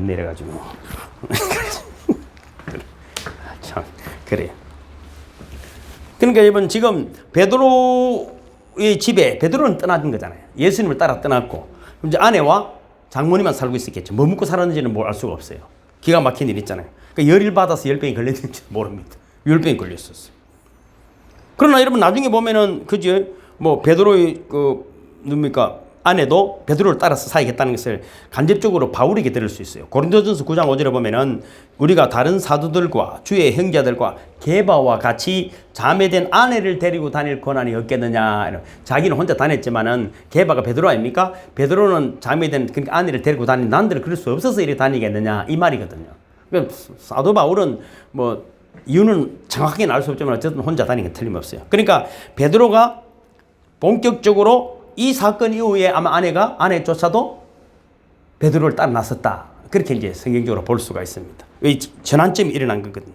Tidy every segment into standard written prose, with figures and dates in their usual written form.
내려가지고 참 그래요. 그러니까 여러분 지금 베드로의 집에 베드로는 떠나준 거잖아요. 예수님을 따라 떠났고 이제 아내와 장모님만 살고 있었겠죠. 뭐 먹고 살았는지는 뭘 알 수가 없어요. 기가 막힌 일 있잖아요. 그러니까 열일 받아서 열병이 걸렸는지 모릅니다. 열병이 걸렸었어요. 그러나 여러분 나중에 보면은 그죠? 뭐 베드로의 뭡니까? 아내도 베드로를 따라서 살겠다는 것을 간접적으로 바울에게 들을 수 있어요. 고린도전서 9장 5절에 보면은 우리가 다른 사도들과 주의 형제들과 게바와 같이 자매된 아내를 데리고 다닐 권한이 없겠느냐. 자기는 혼자 다녔지만은 게바가 베드로 아닙니까? 베드로는 자매된 그러니까 아내를 데리고 다닌 난들은 그럴 수 없어서 이렇게 다니겠느냐 이 말이거든요. 그러니까 사도 바울은 뭐 이유는 정확하게는 알 수 없지만 어쨌든 혼자 다니는 게 틀림없어요. 그러니까 베드로가 본격적으로 이 사건 이후에 아마 아내조차도 베드로를 따라 나섰다. 그렇게 이제 성경적으로 볼 수가 있습니다. 이 전환점이 일어난 거거든요.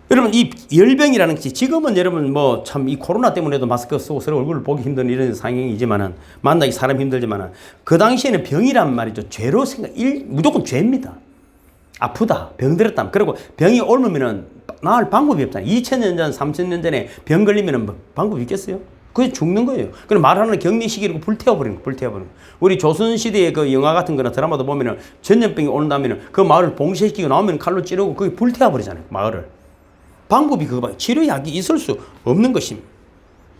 여러분, 이 열병이라는 것이 지금은 여러분 뭐 참 이 코로나 때문에도 마스크 쓰고 서로 얼굴을 보기 힘든 이런 상황이지만은 만나기 사람 힘들지만은 그 당시에는 병이란 말이죠. 죄로 무조건 죄입니다. 아프다, 병들었다. 그리고 병이 옮으면은 나을 방법이 없잖아요. 2000년 전, 3000년 전에 병 걸리면은 뭐 방법이 있겠어요? 그게 죽는 거예요. 그럼 말하는 격리시키고 불태워버리는 거예요. 불태워버리는 거예요. 우리 조선시대의 그 영화 같은 거나 드라마도 보면은 전염병이 온다면은 그 마을을 봉쇄시키고 나오면 칼로 찌르고 그게 불태워버리잖아요. 마을을. 방법이 그거 봐요. 치료약이 있을 수 없는 것입니다.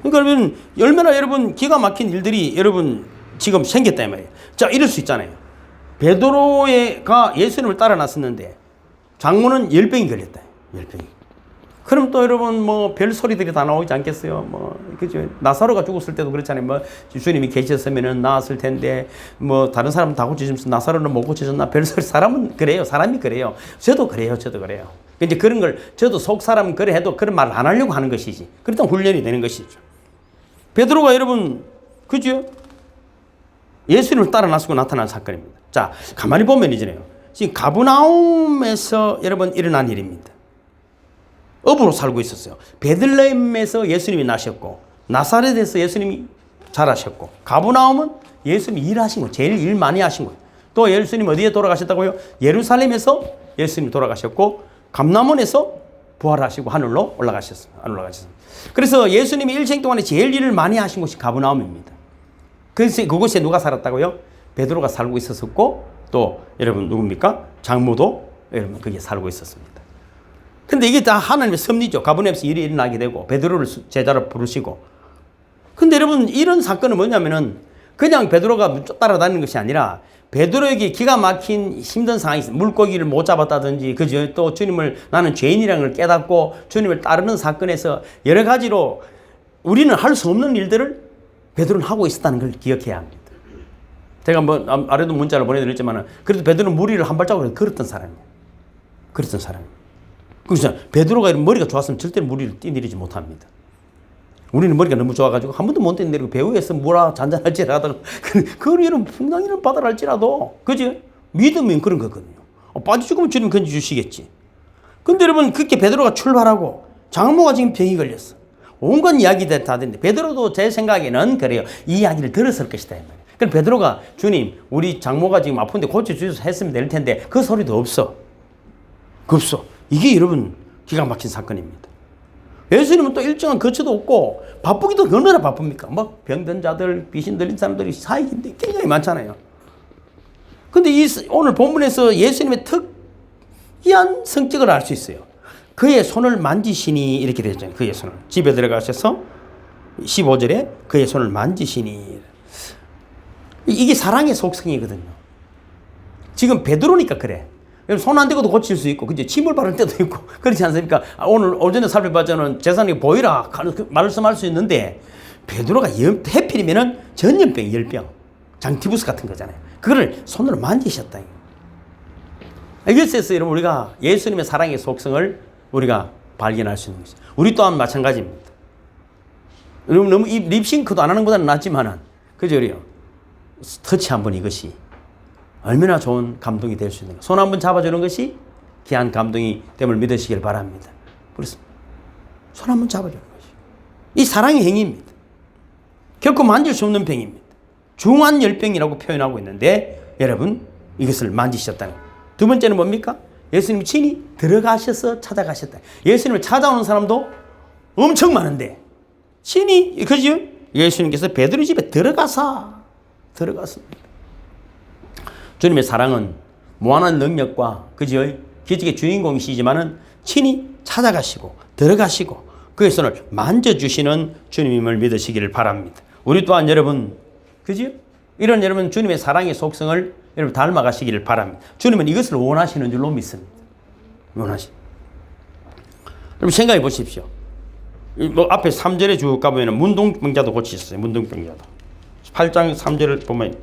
그러니까 여러분, 얼마나 여러분 기가 막힌 일들이 여러분 지금 생겼다 이 말이에요. 자, 이럴 수 있잖아요. 베드로가 예수님을 따라 나섰는데 장모는 열병이 걸렸다. 열병이. 그럼 또 여러분 뭐 별 소리들이 다 나오지 않겠어요? 뭐 그죠? 나사로가 죽었을 때도 그렇잖아요. 뭐 주님이 계셨으면은 나았을 텐데 뭐 다른 사람은 다 고쳐지면서 나사로는 못 고쳐졌나? 별 소리. 사람은 그래요. 사람이 그래요. 저도 그래요. 이제 그런 걸 저도 속 사람은 그래 해도 그런 말을 안 하려고 하는 것이지. 그렇다면 훈련이 되는 것이죠. 베드로가 여러분 그죠? 예수님을 따라 나서고 나타난 사건입니다. 자, 가만히 보면 이제요. 지금 가브나움에서 여러분 일어난 일입니다. 업으로 살고 있었어요. 베들레헴에서 예수님이 나셨고 나사렛에서 예수님이 자라셨고 가브나움은 예수님이 일하신 거예요. 제일 일 많이 하신 거예요. 또 예수님 어디에 돌아가셨다고요? 예루살렘에서 예수님이 돌아가셨고 감남원에서 부활하시고 하늘로 올라가셨습니다. 그래서 예수님이 일생 동안에 제일 일을 많이 하신 곳이 가브나움입니다. 그래서 그곳에 누가 살았다고요? 베드로가 살고 있었고 또 여러분 누굽니까? 장모도 여러분 거기에 살고 있었습니다. 근데 이게 다 하나님의 섭리죠. 가브나움에서 일이 일어나게 되고 베드로를 제자로 부르시고. 근데 여러분 이런 사건은 뭐냐면은 그냥 베드로가 따라다니는 것이 아니라 베드로에게 기가 막힌 힘든 상황이 있어요. 물고기를 못 잡았다든지 그죠? 또 주님을 나는 죄인이라는 걸 깨닫고 주님을 따르는 사건에서 여러 가지로 우리는 할 수 없는 일들을 베드로는 하고 있었다는 걸 기억해야 합니다. 제가 뭐 아래도 문자를 보내드렸지만 그래도 베드로는 무리를 한 발자국으로 걸었던 사람이에요. 그래서 베드로가 머리가 좋았으면 절대로 무리를 뛰내리지 못합니다. 우리는 머리가 너무 좋아가지고 한 번도 못 뛰내리고 배후에서 뭐라 잔잔할지라도 그 일은 풍랑이는 바다를 할지라도 그지? 믿으면 그런 거거든요. 빠져 죽으면 주님 건져주시겠지. 근데 여러분 그렇게 베드로가 출발하고 장모가 지금 병이 걸렸어. 온갖 이야기들 다 됐는데 베드로도 제 생각에는 그래요. 이 이야기를 들었을 것이다. 그럼 베드로가 주님 우리 장모가 지금 아픈데 고쳐주셔서 했으면 될 텐데 그 소리도 없어. 이게 여러분 기가 막힌 사건입니다. 예수님은 또 일정한 거처도 없고 바쁘기도 얼마나 바쁩니까? 뭐 병든 자들, 귀신 들린 사람들이 사역인데 굉장히 많잖아요. 근데 오늘 본문에서 예수님의 특이한 성격을 알 수 있어요. 그의 손을 만지시니 이렇게 되어 있잖아요. 그의 손을. 집에 들어가셔서 15절에 그의 손을 만지시니. 이게 사랑의 속성이거든요. 지금 베드로니까 그래. 손 안 대고도 고칠 수 있고, 그죠? 침을 바를 때도 있고, 그렇지 않습니까? 오늘 오전에 살펴봤자는 재산이 보이라 말씀할 수 있는데, 베드로가 해필이면은 전염병, 열병, 장티부스 같은 거잖아요. 그거를 손으로 만지셨다. 이것에서 여러분 우리가 예수님의 사랑의 속성을 우리가 발견할 수 있는 것이죠. 우리 또한 마찬가지입니다. 여러분 너무 립싱크도 안 하는 것보다는 낫지만은, 그죠? 터치 한번 이것이 얼마나 좋은 감동이 될 수 있는가. 손 한번 잡아주는 것이 귀한 감동이 됨을 믿으시길 바랍니다. 그렇습니다. 손 한번 잡아주는 것이. 이 사랑의 행위입니다. 결코 만질 수 없는 병입니다. 중한 열병이라고 표현하고 있는데 여러분 이것을 만지셨다는 거예요. 두 번째는 뭡니까? 예수님이 친히 들어가셔서 찾아가셨다. 예수님을 찾아오는 사람도 엄청 많은데 친히 그죠? 예수님께서 베드로 집에 들어갔습니다. 주님의 사랑은 무한한 능력과 그죠? 기적의 주인공이시지만은 친히 찾아가시고 들어가시고 그의 손을 만져주시는 주님임을 믿으시기를 바랍니다. 우리 또한 여러분 그죠? 이런 여러분 주님의 사랑의 속성을 여러분 닮아가시기를 바랍니다. 주님은 이것을 원하시는 줄로 믿습니다. 여러분 생각해 보십시오. 뭐 앞에 3절에 쭉 가보면 문둥병자도 고치셨어요. 문둥병자도. 8장 3절을 보면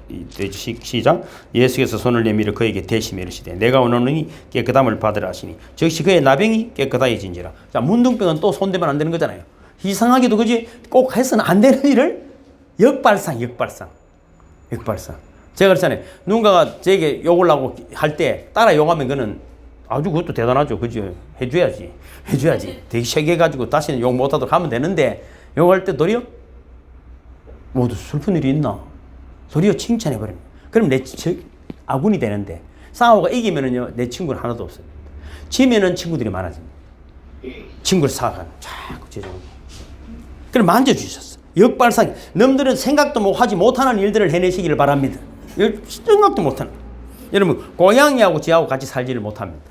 시작. 예수께서 손을 내밀어 그에게 대시며 이르시되 내가 원하노니 깨끗함을 받으라 하시니 즉시 그의 나병이 깨끗하여진지라. 자, 문둥병은 또 손대면 안 되는 거잖아요. 이상하게도 그지 꼭 해서는 안 되는 일을 역발상. 제가 그랬잖아요. 누군가가 제게 욕을 하고 할 때 따라 욕하면 그는 아주 그것도 대단하죠. 그죠? 해줘야지. 되게 세게해가지고 다시는 욕 못하도록 하면 되는데 욕할 때 도리어 모두 슬픈 일이 있나? 도리어 칭찬해버립니다. 그럼 아군이 되는데 싸우고 이기면은요 내 친구는 하나도 없어요. 지면은 친구들이 많아집니다. 친구를 사가는 자꾸 제정을. 그럼 만져주셨어. 역발상. 넘들은 생각도 하지 못하는 일들을 해내시기를 바랍니다. 생각도 못하는. 여러분 고양이하고 쥐하고 같이 살지를 못합니다.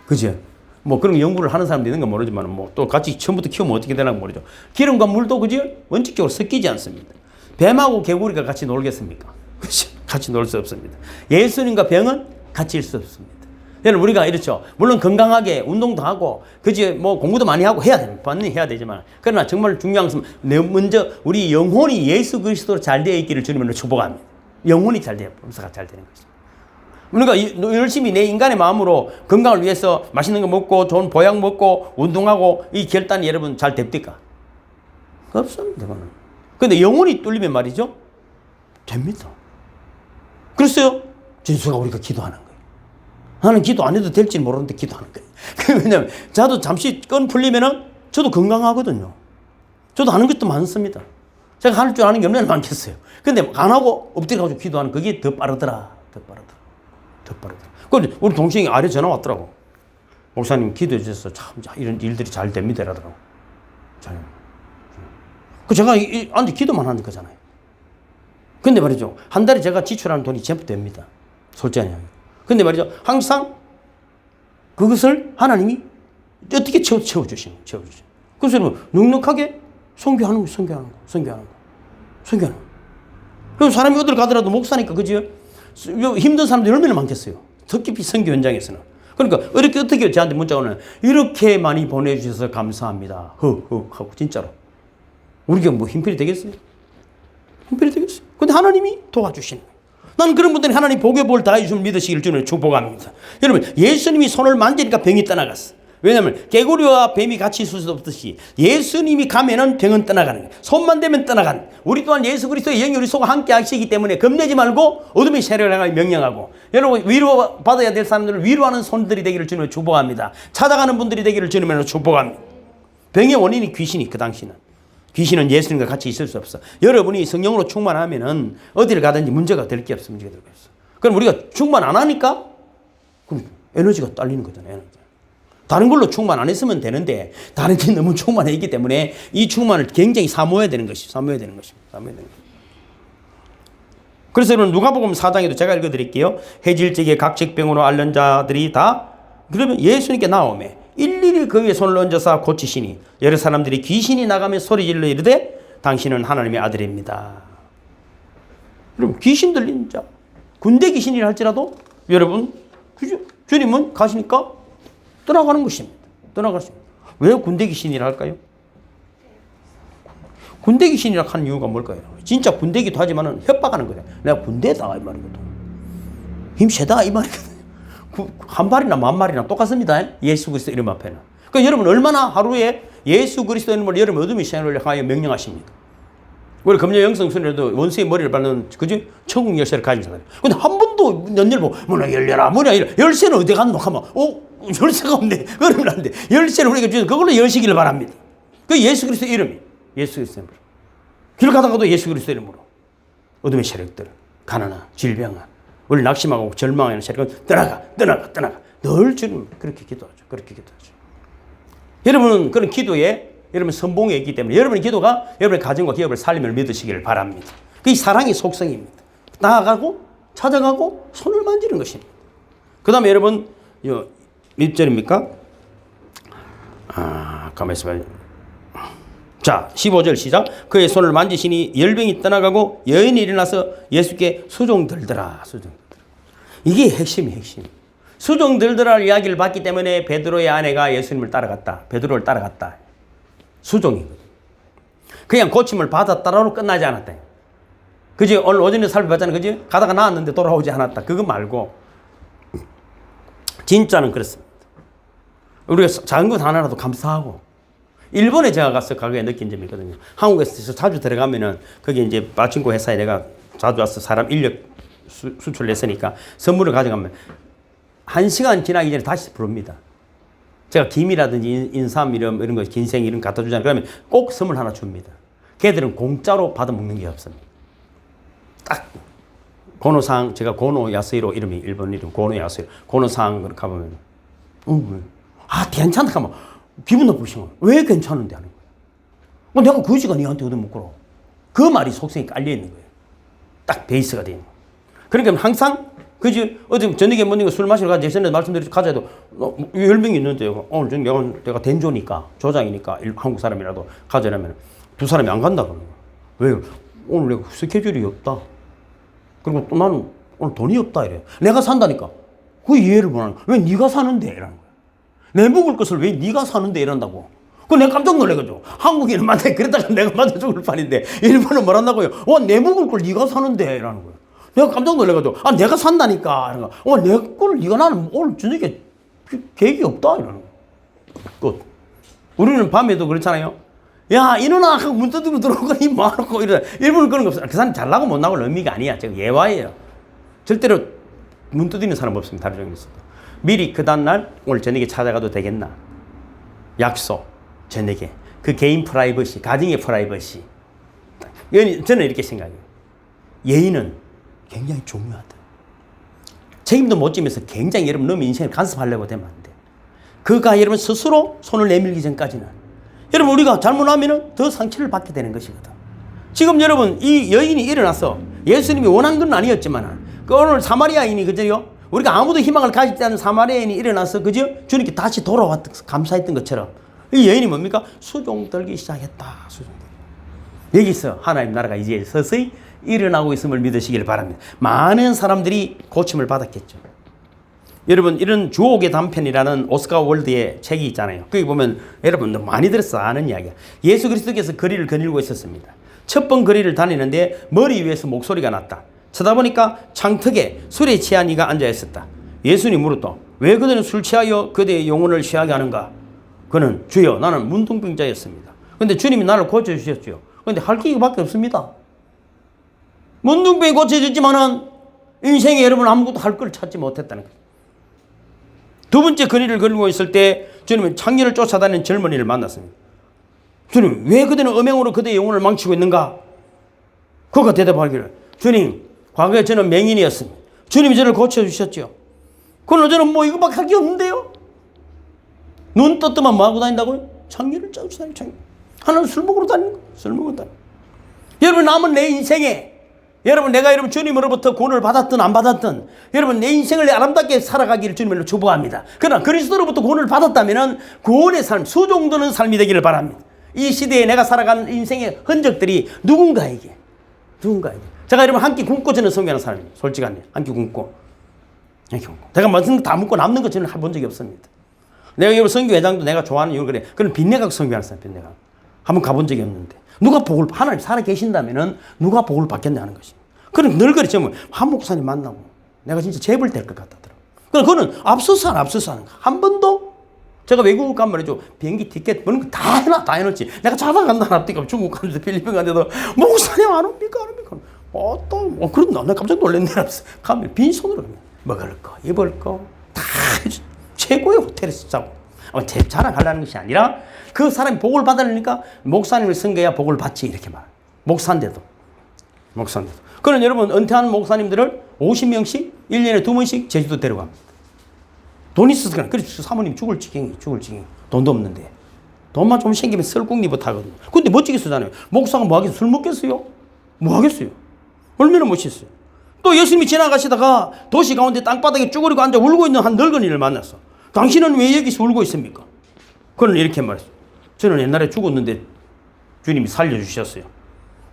그죠? 뭐 그런 연구를 하는 사람도 있는 건 모르지만 뭐 또 같이 처음부터 키우면 어떻게 되나 모르죠. 기름과 물도 그죠? 원칙적으로 섞이지 않습니다. 뱀하고 개구리가 같이 놀겠습니까? 그죠? 같이 놀 수 없습니다. 예수님과 병은 같이 일 수 없습니다. 여러분 우리가 이렇죠. 물론 건강하게 운동도 하고 그지 뭐 공부도 많이 하고 해야 됩니다. 반드시 해야 되지만 그러나 정말 중요한 것은 먼저 우리 영혼이 예수 그리스도로 잘 되어 있기를 주님으로 축복합니다. 영혼이 잘 되어 범사가 잘 되는 것입니다. 그러니까 열심히 내 인간의 마음으로 건강을 위해서 맛있는 거 먹고 좋은 보약 먹고 운동하고 이 결단이 여러분 잘 됩니까? 없습니다. 그런데 영혼이 뚫리면 말이죠. 됩니다. 그랬어요. 진수가 우리가 기도하는 거예요. 나는 기도 안 해도 될지 모르는데 기도하는 거예요. 왜냐하면 저도 잠시 건 풀리면은 저도 건강하거든요. 저도 아는 것도 많습니다. 제가 할 줄 아는 게 얼마나 많겠어요. 근데 안 하고 엎드려가지고 기도하는 그게 더 빠르더라. 그런데 우리 동생이 아래 전화 왔더라고. 목사님 기도해 주셔서 참 이런 일들이 잘 됩니다. 이러더라고. 그 제가 앉아 기도만 하는 거잖아요. 근데 말이죠. 한 달에 제가 지출하는 돈이 전부 됩니다. 솔직히. 근데 말이죠. 항상 그것을 하나님이 어떻게 채워주시는 거예요. 그래서 여러분 넉넉하게 선교하는 거예요. 그래서 사람이 어딜 가더라도 목사니까 그죠? 힘든 사람들이 얼마나 많겠어요. 특히 선교 현장에서는. 그러니까 어떻게 저한테 문자가 오면 이렇게 많이 보내주셔서 감사합니다. 하고 진짜로. 우리가 뭐 힘필이 되겠어요? 근데 하나님이 도와주시는 거예요. 나는 그런 분들이 하나님 복의 복을 다해주시면 믿으시기를 주님을 축복합니다. 여러분 예수님이 손을 만지니까 병이 떠나갔어. 왜냐하면 개구리와 뱀이 같이 있을 수 없듯이 예수님이 가면은 병은 떠나가는 거예요. 손만 대면 떠나가는 거예요. 우리 또한 예수 그리스도의 영이 우리 속과 함께 하시기 때문에 겁내지 말고 어둠의 세력을 향하여 명령하고 여러분 위로받아야 될 사람들을 위로하는 손들이 되기를 주님을 축복합니다. 찾아가는 분들이 되기를 주님을 축복합니다. 병의 원인이 귀신이 그 당시는. 귀신은 예수님과 같이 있을 수 없어. 여러분이 성령으로 충만하면은 어디를 가든지 문제가 될 게 없습니다. 그럼 우리가 충만 안 하니까 그럼 에너지가 딸리는 거잖아요. 다른 걸로 충만 안 했으면 되는데 다른 게 너무 충만해 있기 때문에 이 충만을 굉장히 사모해야 되는 것입니다. 그래서 여러분 누가복음 4장에도 제가 읽어드릴게요. 해질적에 각 직병으로 앓는 자들이 다 그러면 예수님께 나오매 일일이 그 위에 손을 얹어서 고치시니 여러 사람들이 귀신이 나가며 소리질러 이르되 당신은 하나님의 아들입니다. 여러분 귀신 들린 자 군대 귀신이라 할지라도 여러분 그죠? 주님은 가시니까 떠나가는 것입니다. 왜 군대 귀신이라 할까요? 군대 귀신이라 하는 이유가 뭘까요? 진짜 군대기도 하지만 협박하는 거예요. 내가 군대다 이 말이거든. 힘 세다 이 말이거든. 한 발이나 만 마리나 똑같습니다. 예수 그리스도 이름 앞에는. 그러니까 여러분 얼마나 하루에 예수 그리스도 이름을 여러분 어둠의 시간을 하여 명령하십니까? 우리 금요 영성순에도 원수의 머리를 밟는 그지? 천국 열쇠를 가진 사람. 근데 한 번도 연열보 문을 열려라 열쇠는 어디 갔노 하면 열쇠가 없네. 그러면 안 돼. 열쇠를 우리가 주셔서 그걸로 여시기를 바랍니다. 그 예수 그리스도 이름이 예수 그리스도 이름으로. 길 가다가도 예수 그리스도 이름으로 어둠의 세력들 가난한 질병한 우리 낙심하고 절망하는 세력은 떠나가, 떠나가, 떠나가. 늘 주님 그렇게 기도하죠. 그렇게 기도하죠. 여러분은 그런 기도에 여러분 선봉에 있기 때문에 여러분의 기도가 여러분의 가정과 기업을 살림을 믿으시기를 바랍니다. 그게 사랑의 속성입니다. 나아가고 찾아가고 손을 만지는 것입니다. 그 다음에 여러분 몇 절입니까? 가만히 있어봐요. 자, 15절 시작. 그의 손을 만지시니 열병이 떠나가고 여인이 일어나서 예수께 수종들더라. 수종들더라. 이게 핵심이에요. 핵심. 수종들더라 이야기를 봤기 때문에 베드로의 아내가 예수님을 따라갔다. 베드로를 따라갔다. 수종이거든. 그냥 고침을 받았다라로 끝나지 않았다. 그지? 오늘 오전에 살펴봤잖아요. 그지? 가다가 나왔는데 돌아오지 않았다. 그거 말고 진짜는 그렇습니다. 우리가 작은 것 하나라도 감사하고 일본에 제가 가서 가게 느낀 점이 있거든요. 한국에서 자주 들어가면은 거기 이제 빠친코 회사에 내가 자주 와서 사람 인력 수출했으니까 선물을 가져가면 1시간 지나기 전에 다시 부릅니다. 제가 김이라든지 인삼 이런 거 긴생 이런 거 갖다 주잖아요. 그러면 꼭 선물 하나 줍니다. 걔들은 공짜로 받아 먹는 게 없습니다. 딱 고노상 제가 고노 야스히로 이름이 일본 이름 고노 야스히로 고노상 가보면 괜찮다 하면 기분 나쁘시면 왜 괜찮은데 하는 거야. 내가 그 시간 니한테 얻어먹고로 그 말이 속성이 깔려 있는 거예요. 딱 베이스가 되는 거예요. 그러니까 항상 그지 어제 저녁에 먹는 거 술 마시러 가자 전에 말씀드렸죠. 가자도 10명이 있는데 오늘 내가 den조니까 조장이니까 한국 사람이라도 가자라면 두 사람이 안 간다 그러는 거야. 왜? 오늘 내가 스케줄이 없다. 그리고 또 나는 오늘 돈이 없다 이래. 내가 산다니까. 그 이해를 못하는 거야. 왜 네가 사는데 이라는 거야. 내 먹을 것을 왜 네가 사는데 이런다고. 그 내가 깜짝 놀래가지고 한국인은 만약에 그랬다가 내가 맞아 죽을 판인데 일본은 뭘 한다고요. 내 먹을 걸 네가 사는데 이라는 거야. 내가 깜짝 놀래가지고 내가 산다니까. 내 걸 네가 나는 오늘 저녁에 계획이 없다 이러는 거야. 끝. 우리는 밤에도 그렇잖아요. 야 이놈아 하고 문 뜯고 들어오고 뭐하고 이러다. 일본은 그런 거 없어요. 그 사람 잘나고 못나고 의미가 아니야. 제가 예화예요. 절대로 문 뜯는 사람 없습니다. 다른 종교에서도. 미리 그 다음날 오늘 저녁에 찾아가도 되겠나? 약속 저녁에 그 개인 프라이버시 가정의 프라이버시 저는 이렇게 생각해요. 예의는 굉장히 중요하다. 책임도 못 지면서 굉장히 여러분 너무 인생을 간섭하려고 되면 안 돼. 그가 여러분 스스로 손을 내밀기 전까지는 여러분 우리가 잘못하면 더 상처를 받게 되는 것이거든. 지금 여러분 이 여인이 일어나서 예수님이 원한 건 아니었지만 그 오늘 사마리아인이 그저요 우리가 아무도 희망을 가지지 않은 사마리아인이 일어나서 그죠? 주님께 다시 돌아왔다 감사했던 것처럼 이 여인이 뭡니까? 수종 들기 시작했다. 수종 들기. 여기서 하나님 나라가 이제 서서히 일어나고 있음을 믿으시길 바랍니다. 많은 사람들이 고침을 받았겠죠. 여러분 이런 주옥의 단편이라는 오스카 월드의 책이 있잖아요. 거기 보면 여러분들 많이 들어서 아는 이야기야. 예수 그리스도께서 거리를 거닐고 있었습니다. 첫 번 거리를 다니는데 머리 위에서 목소리가 났다. 쳐다보니까 창턱에 술에 취한 이가 앉아 있었다. 예수님 물었다. 왜 그대는 술 취하여 그대의 영혼을 취하게 하는가? 그는 주여 나는 문둥병자였습니다. 근데 주님이 나를 고쳐주셨죠. 근데 할 게 이거밖에 없습니다. 문둥병이 고쳐졌지만은 인생에 여러분 아무것도 할 걸 찾지 못했다는 거예요. 두 번째 거리를 걸고 있을 때 주님은 창녀를 쫓아다니는 젊은이를 만났습니다. 주님 왜 그대는 음행으로 그대의 영혼을 망치고 있는가? 그가 대답하기를 주님 과거에 저는 맹인이었습니다. 주님이 저를 고쳐주셨죠. 그러나 저는 뭐 이거밖에 할 게 없는데요. 눈 떴더만 뭐 하고 다닌다고요? 창녀를 쫓아다니는 창녀. 하나는 술 먹으러 다니는 거예요. 술 먹으러 다니는 거예요. 여러분 남은 내 인생에 여러분 내가 여러분 주님으로부터 구원을 받았든 안 받았든 여러분 내 인생을 아름답게 살아가기를 주님으로 축복합니다. 그러나 그리스도로부터 구원을 받았다면 구원의 삶, 수종드는 삶이 되기를 바랍니다. 이 시대에 내가 살아가는 인생의 흔적들이 누군가에게 제가 여러분 한 끼 굶고 저는 성경하는 사람이에요. 솔직하네요. 한 끼 굶고 내가 무슨 다 묻고 남는 거 저는 해본 적이 없습니다. 내가 여러분 선교회장도 내가 좋아하는 이유 그래. 그런 빈내각 선교하는 사람 빈내각 한번 가본 적이 없는데 누가 복을 하나님 살아 계신다면은 누가 복을 받겠냐 하는 것이. 그럼 늘 그랬죠. 한 목사님 만나고 내가 진짜 재벌 될 것 같다더라고. 그거는 앞서서 하는 거. 한 번도 제가 외국 가면 말이죠. 비행기 티켓 뭐는 다 해놨지. 내가 자다 간다 납니까 중국 가는데 필리핀 가는데도 목사님 안 옵니까? 그런다. 내가 깜짝 놀랐네. 가면 빈손으로 먹을 거, 입을 거 다 최고의 호텔에서 자고. 제 자랑하려는 것이 아니라 그 사람이 복을 받으려니까 목사님을 섬겨야 복을 받지 이렇게 말해요. 목사인데도. 그럼 여러분 은퇴하는 목사님들을 50명씩 1년에 2번씩 제주도 데려갑니다. 돈 있어서 그냥. 그래서 사모님 죽을 지경이. 돈도 없는데. 돈만 좀 생기면 썰국리부터 하거든요. 근데 멋지게 쓰잖아요. 목사가 뭐 하겠어요? 술 먹겠어요? 뭐 하겠어요? 얼마나 멋있어요. 또 예수님이 지나가시다가 도시 가운데 땅바닥에 쭈그리고 앉아 울고 있는 한 늙은이를 만났어. 당신은 왜 여기서 울고 있습니까? 그는 이렇게 말했어요. 저는 옛날에 죽었는데 주님이 살려주셨어요.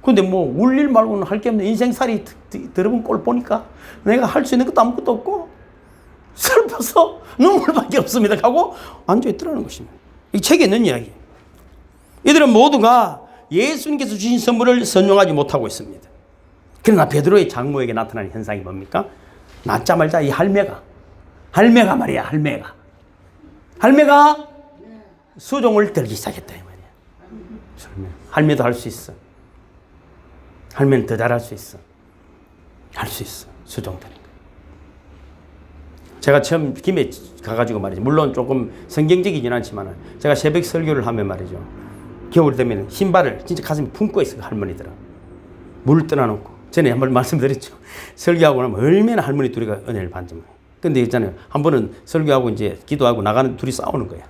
근데 뭐 울 일 말고는 할 게 없는 인생살이 들어본 꼴 보니까 내가 할 수 있는 것도 아무것도 없고 슬퍼서 눈물밖에 없습니다 하고 앉아있더라는 것입니다. 이 책에 있는 이야기. 이들은 모두가 예수님께서 주신 선물을 선용하지 못하고 있습니다. 그러나 베드로의 장모에게 나타나는 현상이 뭡니까? 낳자마자 이 할매가 말이야. 할매가 수종을 들기 시작했다 이 말이야. 할매도 할 수 있어. 할매는 더 잘할 수 있어. 할 수 있어. 수종되는 거. 제가 처음 김해 가가지고 말이죠. 물론 조금 성경적이진 않지만 제가 새벽 설교를 하면 말이죠. 겨울 되면 신발을 진짜 가슴에 품고 있어요. 할머니들은. 물 떠나놓고. 전에 한번 말씀드렸죠. 설교하고 나면 얼마나 할머니 둘이가 은혜를 받는지. 근데 있잖아요. 한 번은 설교하고 이제 기도하고 나가는 둘이 싸우는 거야.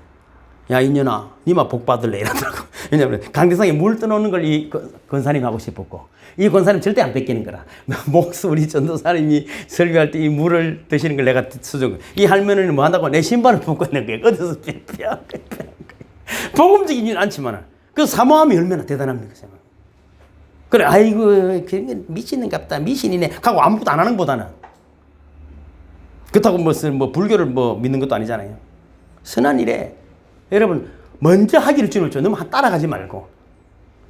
야, 이년아, 니마 복 받을래? 이러더라고. 왜냐면 강대상에 물 떠놓는 걸 이 권사님 하고 싶었고, 이 권사님 절대 안 뺏기는 거라. 우리 전도사님이 설교할 때 이 물을 드시는 걸 내가 수정. 이 할머니는 뭐 한다고 내 신발을 품고 있는 거야. 어디서 뺏겨. 복음적이진 않지만, 그 사모함이 얼마나 대단합니까? 그래, 아이고, 미친놈갑다. 미신이네. 하고 아무것도 안 하는 것보다는. 그렇다고 뭐 불교를 뭐 믿는 것도 아니잖아요. 선한 일에 여러분 먼저 하기를 주는 줄 너무 따라가지 말고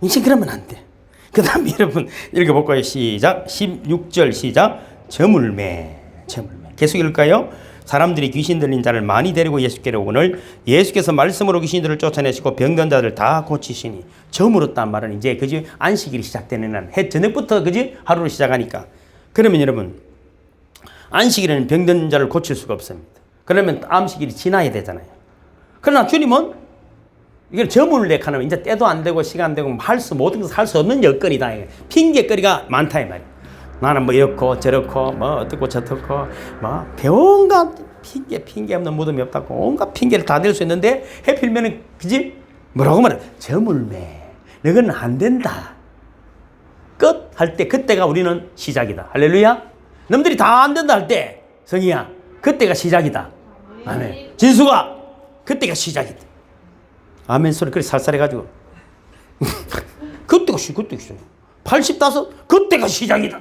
인생 그러면 안 돼. 그 다음에 여러분 읽어볼까요? 시작. 16절 시작. 저물매. 계속 읽을까요? 사람들이 귀신 들린 자를 많이 데리고 예수께로 오거늘 예수께서 말씀으로 귀신들을 쫓아내시고 병든 자들 다 고치시니. 저물었단 말은 이제 그지 안식일이 시작되는 날. 해 저녁부터 그지 하루를 시작하니까. 그러면 여러분 안식일에는 병든 자를 고칠 수가 없습니다. 그러면 안식일이 지나야 되잖아요. 그러나 주님은 이걸 저물래 하면 이제 때도 안 되고 시간 안 되고 모든 것을 할 수 없는 여건이다. 핑계거리가 많다 이 말이야. 나는 뭐 이렇고 저렇고 뭐 어떻고 저렇고 뭐 온갖 핑계 없는 무덤이 없다고 온갖 핑계를 다 댈 수 있는데 해필면은 그지 뭐라고 말해? 저물매. 너는 안 된다. 끝 할 때 그때가 우리는 시작이다. 할렐루야. 남들이 다 안 된다 할 때 성희야 그때가 시작이다. 아멘. 진수가 그때가 시작이다. 아멘 소리 그래 살살해가지고 그때가 시작 85 그때가 시작이다.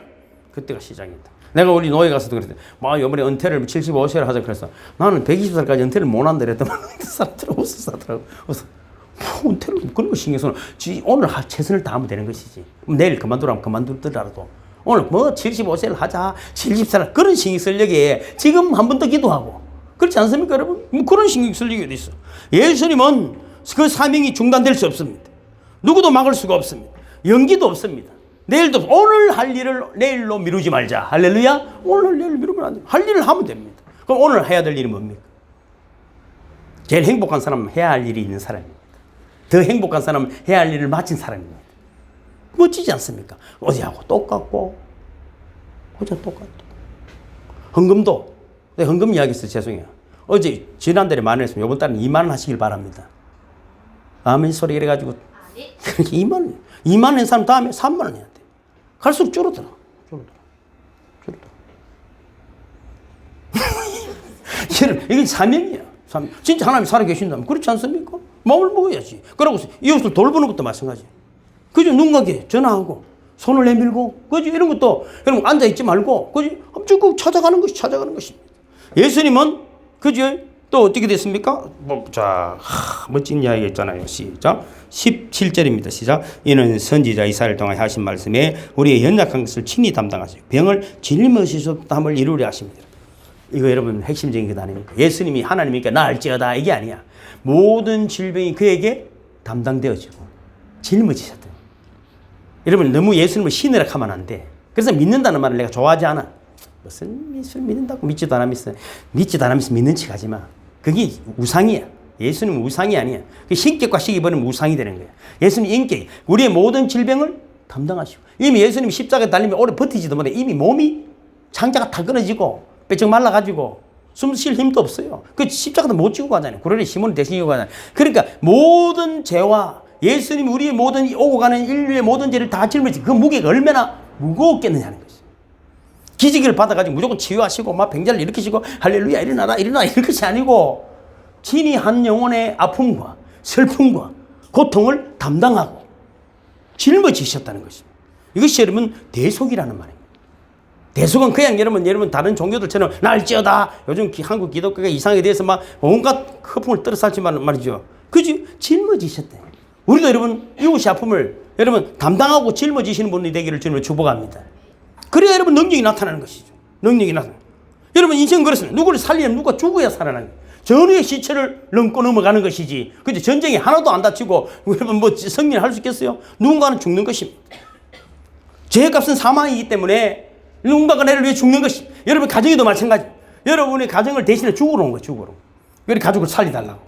내가 우리 노예 가서도 그랬대. 이번에 은퇴를 75세를 하자 그랬어. 나는 120살까지 은퇴를 못 한다 그랬더니 사람들 웃었더라고. 은퇴를 그런 거 신경 써서 오늘 최선을 다하면 되는 것이지. 내일 그만두라면 그만두더라도 오늘 75세를 하자 70살 그런 신경 쓸 여기에 지금 한 번 더 기도하고 그렇지 않습니까 여러분? 그런 신경 쓸 일이 어디 있어. 예수님은 그 사명이 중단될 수 없습니다. 누구도 막을 수가 없습니다. 연기도 없습니다. 내일도 오늘 할 일을 내일로 미루지 말자. 할렐루야. 오늘 내일 미루면 안 돼. 할 일을 하면 됩니다. 그럼 오늘 해야 될 일이 뭡니까? 제일 행복한 사람은 해야 할 일이 있는 사람입니다. 더 행복한 사람은 해야 할 일을 마친 사람입니다. 멋지지 않습니까? 어제하고 똑같고 어제 똑같고 헌금도 헌금 이야기 있어요. 죄송해요. 어제 지난달에 10,000원 했으면 이번 달은 20,000원 하시길 바랍니다. 아멘 소리 이래가지고 2만 원 사람 다음에 3만 원 해야 돼. 갈수록 줄어들어. 이게 사명이야. 진짜 하나님이 살아계신다면 그렇지 않습니까? 마음을 먹어야지. 그러고 이웃을 돌보는 것도 마찬가지야. 그죠? 눈가게 전화하고 손을 내밀고 그죠? 이런 것도 그럼 앉아있지 말고 그죠? 쭉 찾아가는 것입니다. 예수님은 그죠? 또 어떻게 됐습니까? 멋진 이야기 있잖아요. 시작. 17절입니다. 시작. 이는 선지자 이사야를 통하여 하신 말씀에 우리의 연약한 것을 친히 담당하시고 병을 짊어지셨다함을 이루려 하십니다. 이거 여러분 핵심적인 것 아닙니까? 예수님이 하나님이니까 나을지어다 이게 아니야. 모든 질병이 그에게 담당되어지고 짊어지셨다. 여러분 너무 예수님을 신이라 하면 안 돼. 그래서 믿는다는 말을 내가 좋아하지 않아. 무슨 예수를 믿는다고 믿지도 않으면서 믿는 척 하지 마. 그게 우상이야. 예수님은 우상이 아니야. 그 신격과 식이 버리면 우상이 되는 거야. 예수님 인격, 우리의 모든 질병을 담당하시고 이미 예수님이 십자가에 달리면 오래 버티지도 못해. 이미 몸이 창자가 다 끊어지고 뼈쩍 말라가지고 숨 쉴 힘도 없어요. 그 십자가도 못 지고 가잖아요. 구레에 시몬을 대신 지고 가잖아요. 그러니까 모든 죄와 예수님이 우리의 모든 오고 가는 인류의 모든 죄를 다 짊어지고 그 무게가 얼마나 무거웠겠느냐는 것이. 기지개를 받아가지고 무조건 치유하시고 막 병자를 일으키시고 할렐루야 일어나라 일어나라 이런 것이 아니고 진히 한 영혼의 아픔과 슬픔과 고통을 담당하고 짊어지셨다는 것입니다. 이것이 여러분 대속이라는 말입니다. 대속은 그냥 여러분 다른 종교들처럼 날지어다 요즘 한국 기독교가 이상하게 돼서 막 온갖 허풍을 떨어살지만 말이죠. 그지? 짊어지셨대. 우리도 여러분 이웃의 아픔을 여러분 담당하고 짊어지시는 분이 되기를 주님을 축복합니다. 그래야 여러분 능력이 나타나는 것이죠. 능력이 나타나. 여러분 인생은 그렇습니다. 누구를 살리려면 누가 죽어야 살아나는 거예요. 전후의 시체를 넘고 넘어가는 것이지. 근데 전쟁에 하나도 안 다치고 여러분 뭐 승리를 할 수 있겠어요? 누군가는 죽는 것입니다. 죄의 값은 사망이기 때문에 누군가가 나를 위해 죽는 것이. 여러분 가정에도 마찬가지. 여러분의 가정을 대신에 죽으러 온 거예요. 죽으러. 그래 가족을 살리달라고.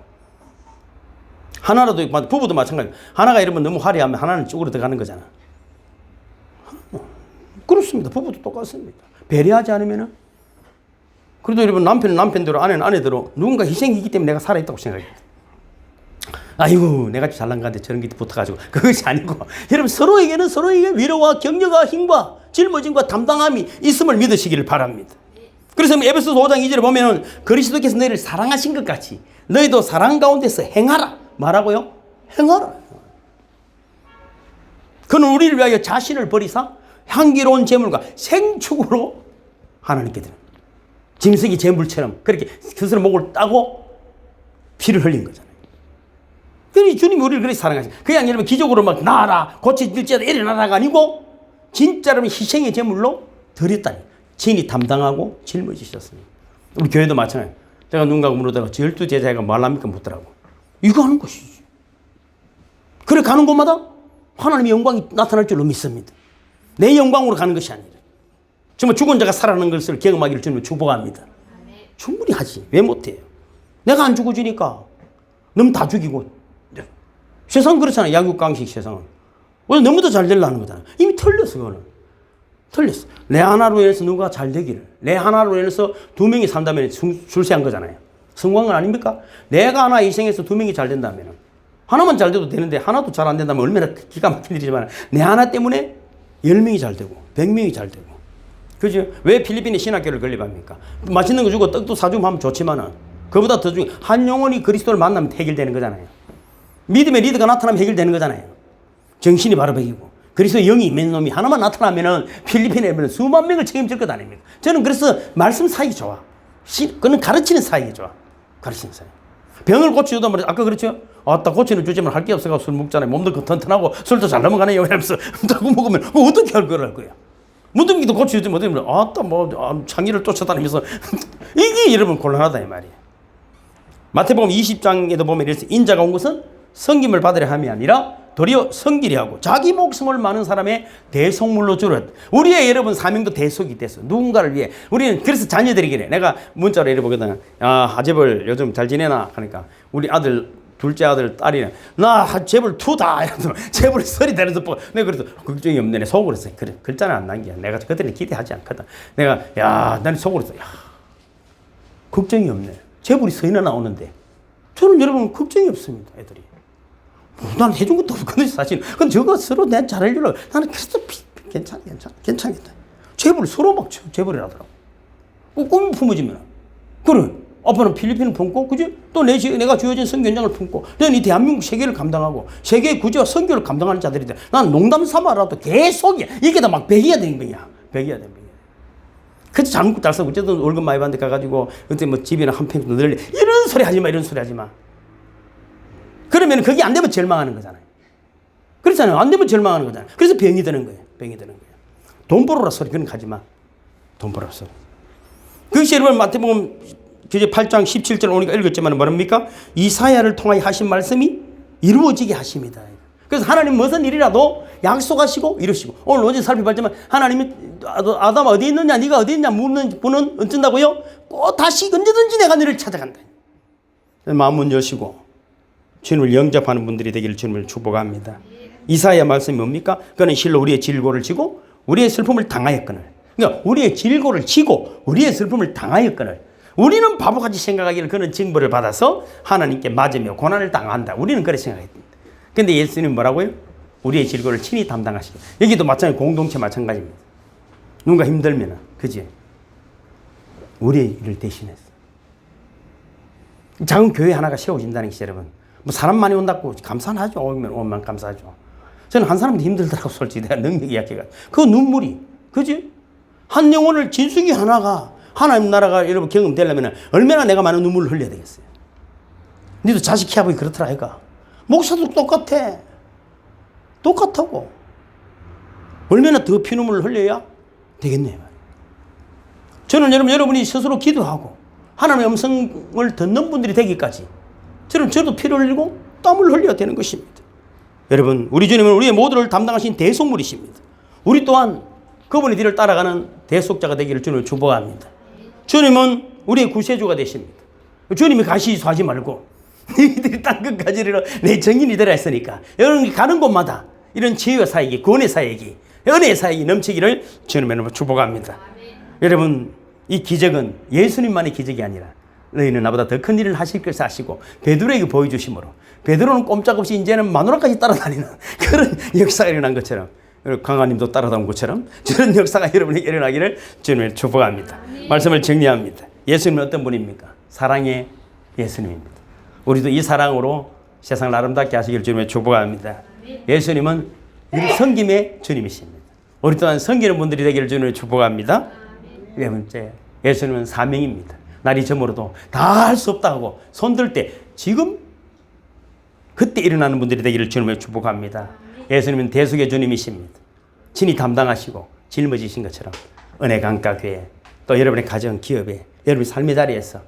하나라도 부부도 마찬가지. 하나가 여러분 너무 화려하면 하나는 쪽으로 들어가는 거잖아. 그렇습니다. 부부도 똑같습니다. 배려하지 않으면은. 그래도 여러분 남편은 남편대로 아내는 아내대로 누군가 희생이기 때문에 내가 살아있다고 생각해요. 아이고 내가 잘난 가는데 저런 게 붙어가지고 그것이 아니고 여러분 서로에게는 서로에게 위로와 격려와 힘과 짊어짐과 담당함이 있음을 믿으시기를 바랍니다. 그래서 에베소서 5장 2절에 보면은 그리스도께서 너희를 사랑하신 것 같이 너희도 사랑 가운데서 행하라. 말하고요? 행하라. 그는 우리를 위하여 자신을 버리사 향기로운 제물과 생축으로 하나님께 드립니다. 짐승이 제물처럼 그렇게 스스로 목을 따고 피를 흘린 거잖아요. 그러니 주님이 우리를 그렇게 사랑하시죠. 그냥 여러분 기적으로 막 나아라 고쳐질지어다 일어나라가 아니고 진짜로 희생의 제물로 드렸다니. 진이 담당하고 짊어지셨습니다. 우리 교회도 마찬가지예요. 제가 누군가가 물어다가 12제자가 뭘 합니까? 묻더라고. 이거 하는 것이지. 그래 가는 곳마다 하나님의 영광이 나타날 줄로 믿습니다. 내 영광으로 가는 것이 아니라 정말 죽은 자가 살아나는 것을 경험하기를 주님을 축복합니다. 충분히 하지. 왜 못해요? 내가 안 죽어주니까 너무 다 죽이고. 세상은 그렇잖아요. 약육강식 세상은. 너무 더 잘 되려는 거잖아요. 이미 틀렸어 그거는. 틀렸어. 내 하나로 인해서 누가 잘 되기를. 내 하나로 인해서 두 명이 산다면 출세한 거잖아요. 성공한 건 아닙니까? 내가 하나 희생해서 두 명이 잘 된다면 하나만 잘 돼도 되는데 하나도 잘 안 된다면 얼마나 기가 막힌 일이지만 내 하나 때문에 10명이 잘 되고 100명이 잘 되고. 그죠? 왜 필리핀에 신학교를 건립합니까? 맛있는 거 주고 떡도 사주면 하면 좋지만은 그보다 더 중요한 한 영혼이 그리스도를 만나면 해결되는 거잖아요. 믿음의 리더가 나타나면 해결되는 거잖아요. 정신이 바로 베기고 그리스도의 영이 있는 놈이 하나만 나타나면은 필리핀에 수만 명을 책임질 것 아닙니까? 저는 그래서 말씀 사이가 좋아. 그는 가르치는 사이가 좋아. 가르치는 사이. 병을 고쳐줘도 말이야. 아까 그렇죠? 아따 고치는 주제만 할 게 없어가 술 먹잖아요. 몸도 튼튼하고 술도 잘 넘어가네요. 이러면서 자꾸 먹으면 어떻게 할 거야? 무덤기도 고쳐주지 못하면 아따 뭐 창의를 쫓아다니면서 이게 여러분 곤란하다 이 말이에요. 마태복음 20장에도 보면 이래서 인자가 온 것은 섬김을 받으려 함이 아니라 도리어 섬기려 하고 자기 목숨을 많은 사람의 대속물로 주려. 우리의 여러분 사명도 대속이 됐어. 누군가를 위해. 우리는 그래서 자녀들에게 내가 문자로 이래보거든. 아재벌 요즘 잘 지내나 하니까 우리 아들 둘째 아들 딸이네. 나 재벌 2다. 재벌 3이 되는 듯 내가 그래서 걱정이 없네. 속으로 했어. 그래 글자는 안 남겨. 내가 그때는 기대하지 않거든. 내가 나는 속으로 했어. 걱정이 없네. 재벌이 3이나 나오는데 저는 여러분 걱정이 없습니다. 애들이. 난 해준 것도 없거든요, 사실. 근데 저거 서로 내가 잘해주려고. 나는 그래서 괜찮겠다. 재벌 서로 막 재벌이라더라고. 꿈이 품어지면. 그래. 아빠는 필리핀을 품고, 그지? 또 내가 주어진 선교연장을 품고, 너는 이 대한민국 세계를 감당하고, 세계의 구제와 선교를 감당하는 자들이다. 난 농담 삼아라도 계속이야. 이게 다 막 배기야 되는 거야. 배기야 되는 거야. 그래서 잘못 달서 어쨌든 월급 많이 받는데 가가지고, 그때 뭐 집이나 한 평 늘려. 이런 소리 하지 마, 이런 소리 하지 마. 그러면 그게 안 되면 절망하는 거잖아요. 그렇잖아요. 안 되면 절망하는 거잖아요. 그래서 병이 드는 거예요. 병이 드는 거예요. 돈 벌어라 소리 그런 거 하지 마. 돈 벌어라 소리. 그것이 여러분 마태복음 8장 17절 오니까 읽었지만 뭐랍니까? 이사야를 통하여 하신 말씀이 이루어지게 하십니다. 그래서 하나님 무슨 일이라도 약속하시고 이루시고 오늘 어제 살펴봤지만 하나님이 아담 어디 있느냐 네가 어디 있냐 묻는 분은 어쩐다고요? 꼭 다시 언제든지 내가 너를 찾아간다. 마음문 여시고 주님을 영접하는 분들이 되기를 주님을 축복합니다. 이사야 말씀이 뭡니까? 그는 실로 우리의 질고를 지고 우리의 슬픔을 당하였거늘 그러니까 우리의 질고를 지고 우리의 슬픔을 당하였거늘 우리는 바보같이 생각하기를 그는 징벌을 받아서 하나님께 맞으며 고난을 당한다. 우리는 그렇게 생각했습니다. 근데 예수님 뭐라고요? 우리의 질고를 친히 담당하시고. 여기도 마찬가지, 공동체 마찬가지입니다. 누군가 힘들면, 그지? 우리의 일을 대신해서. 작은 교회 하나가 세워진다는 것이 여러분, 뭐 사람 많이 온다고 감사하죠. 오면 감사하죠. 저는 한 사람도 힘들더라고, 솔직히. 내가 능력이 약해가. 그 눈물이, 그지? 한 영혼을 진숙이 하나가, 하나님 나라가 여러분 경험되려면 얼마나 내가 많은 눈물을 흘려야 되겠어요. 니도 자식 키워보기 그렇더라, 아이가. 목사도 똑같아. 똑같다고. 얼마나 더 피눈물을 흘려야 되겠네요. 저는 여러분이 스스로 기도하고 하나님의 음성을 듣는 분들이 되기까지 저도 피를 흘리고 땀을 흘려야 되는 것입니다. 여러분, 우리 주님은 우리의 모두를 담당하신 대속물이십니다. 우리 또한 그분의 뒤를 따라가는 대속자가 되기를 주님을 축복합니다. 주님은 우리의 구세주가 되십니다. 주님이 가시수하지 말고 너희들이 땅끝까지를 내 정인이 되라 했으니까 여러분이 가는 곳마다 이런 지혜와 사역이, 구원의 사역이, 은혜의 사역이 넘치기를 주님의 이름으로 축복합니다. 여러분, 이 기적은 예수님만의 기적이 아니라 너희는 나보다 더 큰 일을 하실 것을 아시고 베드로에게 보여주심으로 베드로는 꼼짝없이 이제는 마누라까지 따라다니는 그런 역사가 일어난 것처럼 강하님도 따라다온 것처럼 저런 역사가 여러분에게 일어나기를 주님을 축복합니다. 말씀을 정리합니다. 예수님은 어떤 분입니까? 사랑의 예수님입니다. 우리도 이 사랑으로 세상을 아름답게 하시기를 주님을 축복합니다. 예수님은 섬김의 주님이십니다. 우리 또한 섬기는 분들이 되기를 주님을 축복합니다. 네 번째, 예수님은 사명입니다. 날이 저물어도 다 할 수 없다 하고 손들 때 지금 그때 일어나는 분들이 되기를 주님을 축복합니다. 예수님은 대속의 주님이십니다. 친히 담당하시고 짊어지신 것처럼 은혜 강가교회 또 여러분의 가정, 기업에 여러분의 삶의 자리에서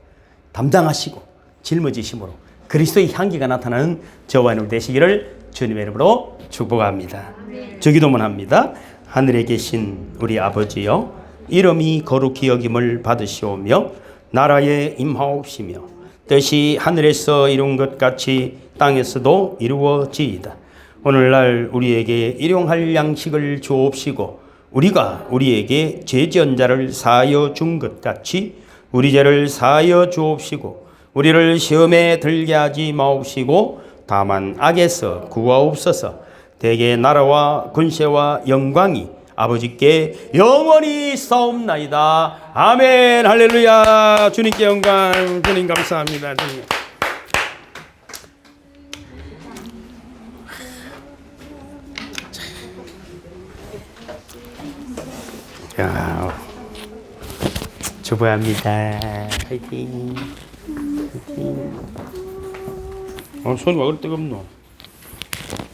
담당하시고 짊어지심으로 그리스도의 향기가 나타나는 저와 여러분 되시기를 주님의 이름으로 축복합니다. 저기도문 합니다. 하늘에 계신 우리 아버지여, 이름이 거룩히 여김을 받으시오며 나라에 임하옵시며 뜻이 하늘에서 이룬 것 같이 땅에서도 이루어지이다. 오늘날 우리에게 일용할 양식을 주옵시고 우리가 우리에게 죄 지은 자를 사하여 준 것 같이 우리 죄를 사하여 주옵시고 우리를 시험에 들게 하지 마옵시고 다만 악에서 구하옵소서. 대개 나라와 권세와 영광이 아버지께 영원히 싸움나이다. 아멘. 할렐루야. 주님께 영광. 주님 감사합니다. 주님. 자, 축복합니다. 화이팅. 손이 왜 그렇게 뜨겁노?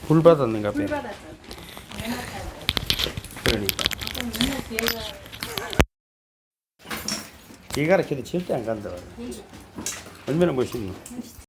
불 받았는가 봐. 불 받았죠. 그러니까. 얘가 이렇게 절대 안 간다. 얼마나 멋있노?